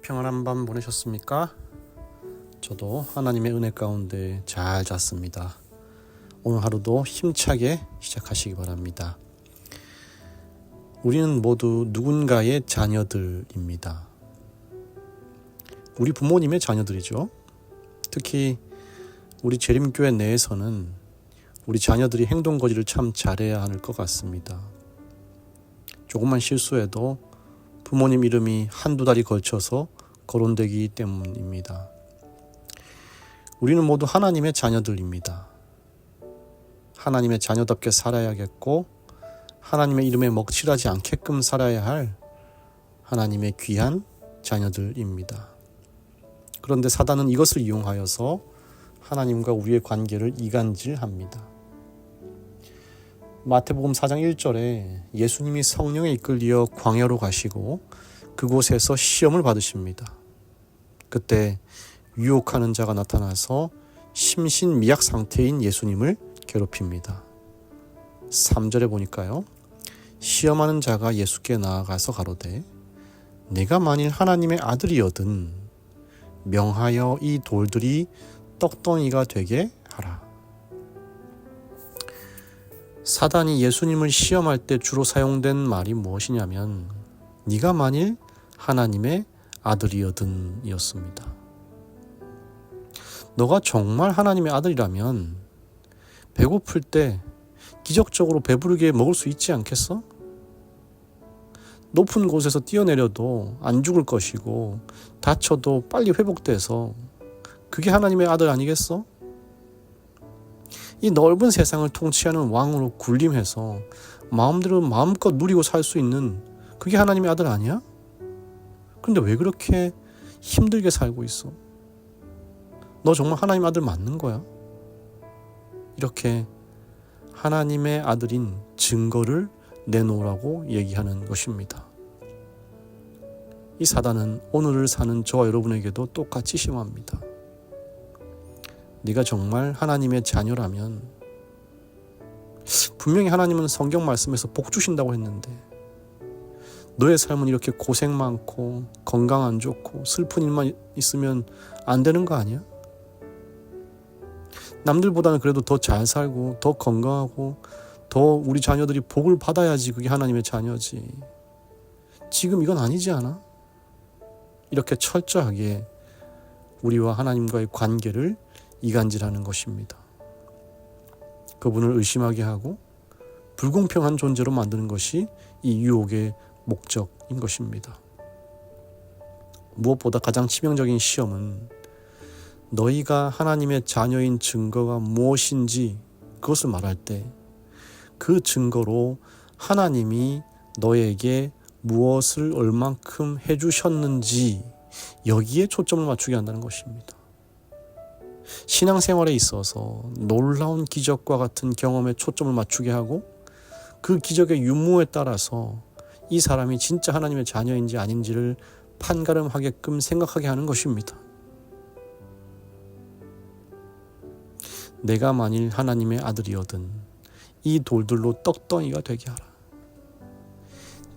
평안한 밤 보내셨습니까? 저도 하나님의 은혜 가운데 잘 잤습니다. 오늘 하루도 힘차게 시작하시기 바랍니다. 우리는 모두 누군가의 자녀들입니다. 우리 부모님의 자녀들이죠. 특히 우리 재림교회 내에서는 우리 자녀들이 행동거지를 참 잘해야 하는 것 같습니다. 조금만 실수해도 부모님 이름이 한두 달이 걸쳐서 거론되기 때문입니다. 우리는 모두 하나님의 자녀들입니다. 하나님의 자녀답게 살아야겠고 하나님의 이름에 먹칠하지 않게끔 살아야 할 하나님의 귀한 자녀들입니다. 그런데 사단은 이것을 이용하여서 하나님과 우리의 관계를 이간질합니다. 마태복음 4장 1절에 예수님이 성령에 이끌려 광야로 가시고 그곳에서 시험을 받으십니다. 그때 유혹하는 자가 나타나서 심신미약 상태인 예수님을 괴롭힙니다. 3절에 보니까요. 시험하는 자가 예수께 나아가서 가로되 내가 만일 하나님의 아들이거든 명하여 이 돌들이 떡덩이가 되게 하라. 사단이 예수님을 시험할 때 주로 사용된 말이 무엇이냐면 네가 만일 하나님의 아들이거든 이었습니다. 너가 정말 하나님의 아들이라면 배고플 때 기적적으로 배부르게 먹을 수 있지 않겠어? 높은 곳에서 뛰어내려도 안 죽을 것이고 다쳐도 빨리 회복돼서 그게 하나님의 아들 아니겠어? 이 넓은 세상을 통치하는 왕으로 군림해서 마음대로 마음껏 누리고 살 수 있는 그게 하나님의 아들 아니야? 그런데 왜 그렇게 힘들게 살고 있어? 너 정말 하나님의 아들 맞는 거야? 이렇게 하나님의 아들인 증거를 내놓으라고 얘기하는 것입니다. 이 사단은 오늘을 사는 저와 여러분에게도 똑같이 심합니다. 네가 정말 하나님의 자녀라면 분명히 하나님은 성경 말씀에서 복 주신다고 했는데 너의 삶은 이렇게 고생 많고 건강 안 좋고 슬픈 일만 있으면 안 되는 거 아니야? 남들보다는 그래도 더 잘 살고 더 건강하고 더 우리 자녀들이 복을 받아야지 그게 하나님의 자녀지. 지금 이건 아니지 않아? 이렇게 철저하게 우리와 하나님과의 관계를 이간질하는 것입니다. 그분을 의심하게 하고 불공평한 존재로 만드는 것이 이 유혹의 목적인 것입니다. 무엇보다 가장 치명적인 시험은 너희가 하나님의 자녀인 증거가 무엇인지 그것을 말할 때 그 증거로 하나님이 너에게 무엇을 얼만큼 해주셨는지 여기에 초점을 맞추게 한다는 것입니다. 신앙생활에 있어서 놀라운 기적과 같은 경험에 초점을 맞추게 하고 그 기적의 유무에 따라서 이 사람이 진짜 하나님의 자녀인지 아닌지를 판가름하게끔 생각하게 하는 것입니다. 내가 만일 하나님의 아들이거든 이 돌들로 떡덩이가 되게 하라.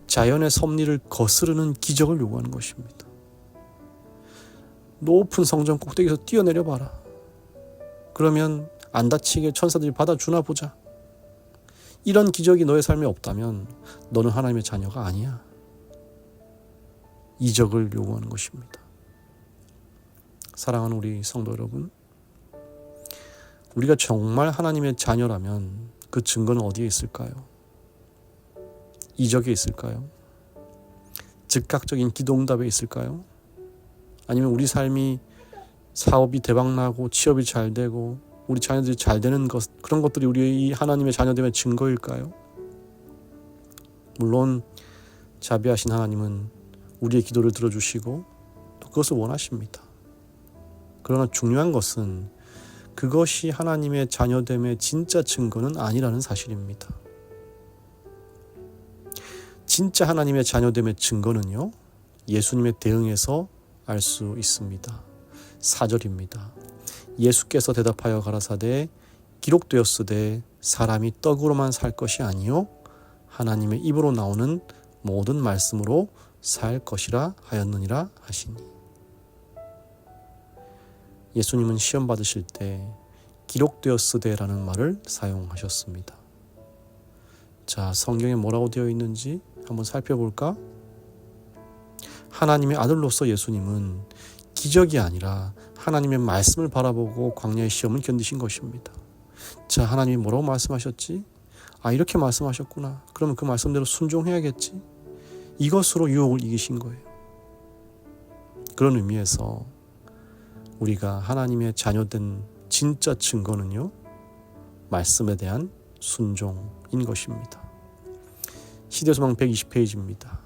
자연의 섭리를 거스르는 기적을 요구하는 것입니다. 높은 성전 꼭대기에서 뛰어내려 봐라. 그러면 안 다치게 천사들이 받아주나 보자. 이런 기적이 너의 삶에 없다면 너는 하나님의 자녀가 아니야. 이적을 요구하는 것입니다. 사랑하는 우리 성도 여러분, 우리가 정말 하나님의 자녀라면 그 증거는 어디에 있을까요? 이적에 있을까요? 즉각적인 기도응답에 있을까요? 아니면 우리 삶이 사업이 대박나고 취업이 잘 되고 우리 자녀들이 잘 되는 것, 그런 것들이 우리의 이 하나님의 자녀됨의 증거일까요? 물론 자비하신 하나님은 우리의 기도를 들어주시고 또 그것을 원하십니다. 그러나 중요한 것은 그것이 하나님의 자녀됨의 진짜 증거는 아니라는 사실입니다. 진짜 하나님의 자녀됨의 증거는요, 예수님의 대응에서 알 수 있습니다. 4절입니다. 예수께서 대답하여 가라사대 기록되었으되 사람이 떡으로만 살 것이 아니요 하나님의 입으로 나오는 모든 말씀으로 살 것이라 하였느니라 하시니. 예수님은 시험 받으실 때 기록되었으되라는 말을 사용하셨습니다. 자, 성경에 뭐라고 되어 있는지 한번 살펴볼까? 하나님의 아들로서 예수님은 기적이 아니라 하나님의 말씀을 바라보고 광야의 시험을 견디신 것입니다. 자, 하나님이 뭐라고 말씀하셨지? 이렇게 말씀하셨구나. 그러면 그 말씀대로 순종해야겠지. 이것으로 유혹을 이기신 거예요. 그런 의미에서 우리가 하나님의 자녀된 진짜 증거는요, 말씀에 대한 순종인 것입니다. 시대소망 120페이지입니다.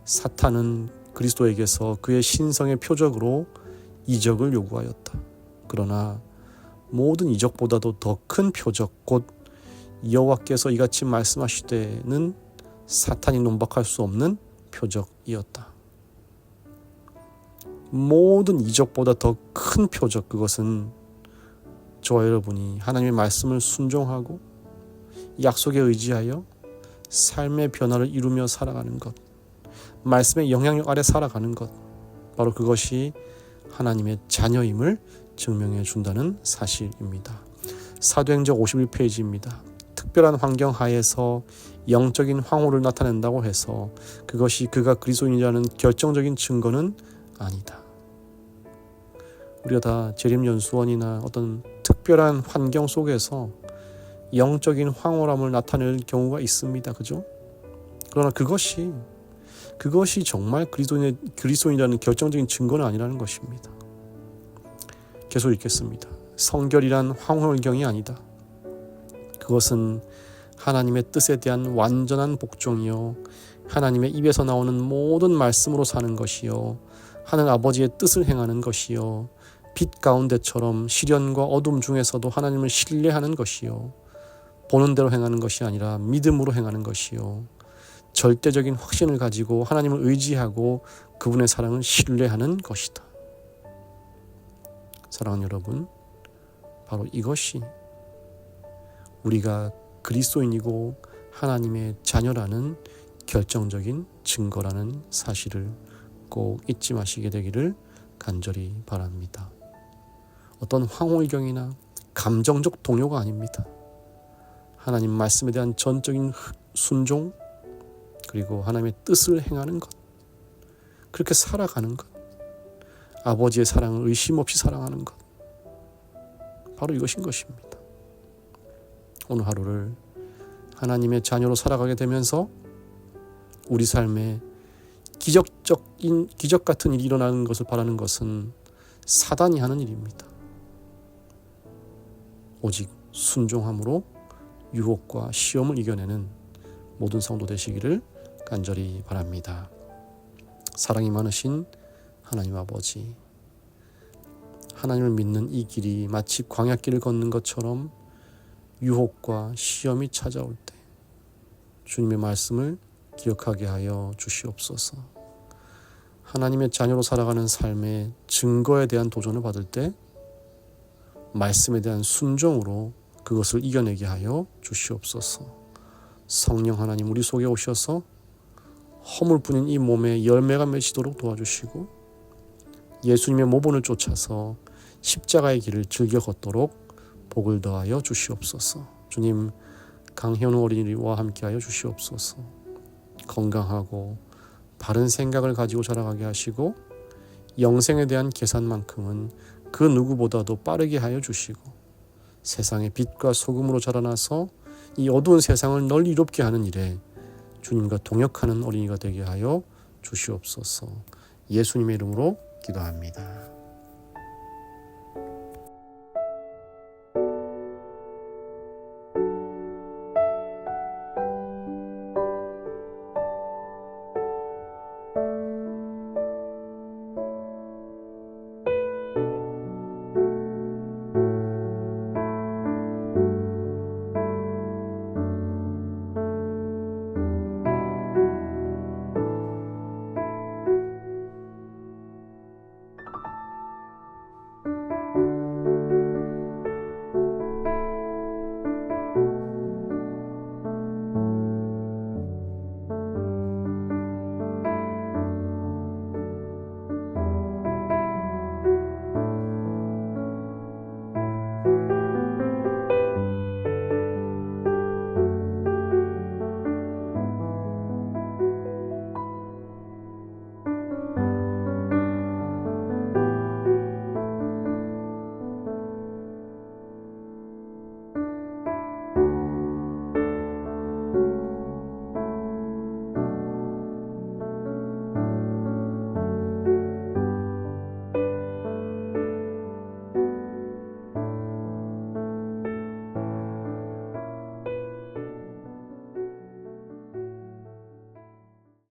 사탄은 그리스도에게서 그의 신성의 표적으로 이적을 요구하였다. 그러나 모든 이적보다도 더 큰 표적, 곧 여호와께서 이같이 말씀하시되는 사탄이 논박할 수 없는 표적이었다. 모든 이적보다 더 큰 표적, 그것은 저와 여러분이 하나님의 말씀을 순종하고 약속에 의지하여 삶의 변화를 이루며 살아가는 것, 말씀의 영향력 아래 살아가는 것, 바로 그것이 하나님의 자녀임을 증명해 준다는 사실입니다. 사도행전 51페이지입니다. 특별한 환경 하에서 영적인 황홀을 나타낸다고 해서 그것이 그가 그리스도인이라는 결정적인 증거는 아니다. 우리가 다 재림연수원이나 어떤 특별한 환경 속에서 영적인 황홀함을 나타낼 경우가 있습니다. 그죠? 그러나 그것이 정말 그리스도인이라는 결정적인 증거는 아니라는 것입니다. 계속 읽겠습니다. 성결이란 황홀경이 아니다. 그것은 하나님의 뜻에 대한 완전한 복종이요, 하나님의 입에서 나오는 모든 말씀으로 사는 것이요, 하늘 아버지의 뜻을 행하는 것이요, 빛 가운데처럼 시련과 어둠 중에서도 하나님을 신뢰하는 것이요, 보는 대로 행하는 것이 아니라 믿음으로 행하는 것이요, 절대적인 확신을 가지고 하나님을 의지하고 그분의 사랑을 신뢰하는 것이다. 사랑하는 여러분, 바로 이것이 우리가 그리스도인이고 하나님의 자녀라는 결정적인 증거라는 사실을 꼭 잊지 마시게 되기를 간절히 바랍니다. 어떤 황홀경이나 감정적 동요가 아닙니다. 하나님 말씀에 대한 전적인 순종, 그리고 하나님의 뜻을 행하는 것, 그렇게 살아가는 것, 아버지의 사랑을 의심 없이 사랑하는 것, 바로 이것인 것입니다. 오늘 하루를 하나님의 자녀로 살아가게 되면서 우리 삶에 기적 같은 일이 일어나는 것을 바라는 것은 사단이 하는 일입니다. 오직 순종함으로 유혹과 시험을 이겨내는 모든 성도 되시기를 간절히 바랍니다. 사랑이 많으신 하나님 아버지, 하나님을 믿는 이 길이 마치 광야길을 걷는 것처럼 유혹과 시험이 찾아올 때 주님의 말씀을 기억하게 하여 주시옵소서. 하나님의 자녀로 살아가는 삶의 증거에 대한 도전을 받을 때 말씀에 대한 순종으로 그것을 이겨내게 하여 주시옵소서. 성령 하나님, 우리 속에 오셔서 허물뿐인 이 몸에 열매가 맺히도록 도와주시고 예수님의 모본을 쫓아서 십자가의 길을 즐겨 걷도록 복을 더하여 주시옵소서. 주님, 강현우 어린이와 함께하여 주시옵소서. 건강하고 바른 생각을 가지고 자라가게 하시고 영생에 대한 계산만큼은 그 누구보다도 빠르게 하여 주시고 세상의 빛과 소금으로 자라나서 이 어두운 세상을 널리 이롭게 하는 일에 주님과 동역하는 어린이가 되게 하여 주시옵소서. 예수님의 이름으로 기도합니다.